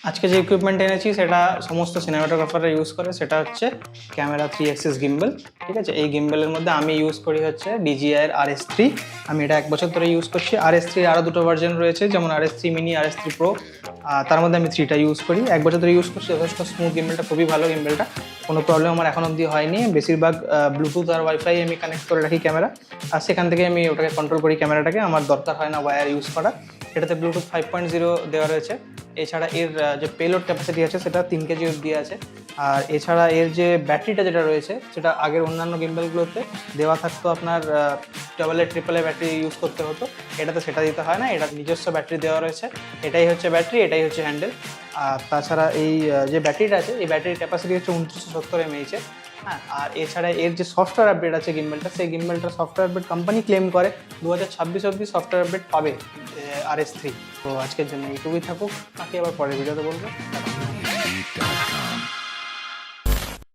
আজকে যে ইকুইপমেন্ট এনেছি সেটা সমস্ত সিনেমাটোগ্রাফাররা ইউজ করে, সেটা হচ্ছে ক্যামেরা 3 অ্যাক্সিস গিম্বল। ঠিক আছে, এই গিম্বলের মধ্যে আমি ইউজ করি হচ্ছে DJI এর RS3। আমি এটা 1 বছর ধরে ইউজ করছি। RS3 এর আরও দুটো ভার্জন রয়েছে, যেমন RS3 মিনি, RS3 প্রো। তার মধ্যে আমি 3টা ইউজ করি, 1 বছর ধরে ইউজ করছি। যথেষ্ট স্মুথ গিম্বলটা, খুবই ভালো গিম্বলটা, কোনো প্রবলেম আমার এখন অবধি হয়নি। বেশিরভাগ ব্লুটুথ আর ওয়াইফাই আমি কানেক্ট করে রাখি ক্যামেরা, আর সেখান থেকে আমি ওটাকে কন্ট্রোল করি ক্যামেরাটাকে। আমার দরকার হয় না ওয়্যার ইউজ করা। এটাতে ব্লুটুথ 5.0 দেওয়া রয়েছে। এছাড়া এর যে পেলোড ক্যাপাসিটি আছে সেটা 3 কেজি অবধি আছে। আর এছাড়া এর যে ব্যাটারিটা যেটা রয়েছে, সেটা আগের অন্যান্য গিম্বলগুলোতে দেওয়া থাকতো আপনার AA AAA ব্যাটারি ইউজ করতে হতো, এটাতে সেটা দিতে হয় না। এটা নিজস্ব ব্যাটারি দেওয়া রয়েছে, এটাই হচ্ছে ব্যাটারি, এটাই হচ্ছে হ্যান্ডেল। আর তাছাড়া এই যে ব্যাটারিটা আছে, এই ব্যাটারির ক্যাপাসিটি হচ্ছে 2970 mAh। হ্যাঁ, আর এছাড়া এর যে সফটওয়্যার আপডেট আছে গিম্বলটা, সেই গিম্বলটার সফটওয়্যার আপডেট কোম্পানি ক্লেম করে 2026 অবধি সফটওয়্যার আপডেট পাবে RS3। তো আজকের জন্য এইটুকুই থাকুক, বাকি আবার পরের ভিডিওতে বলবো।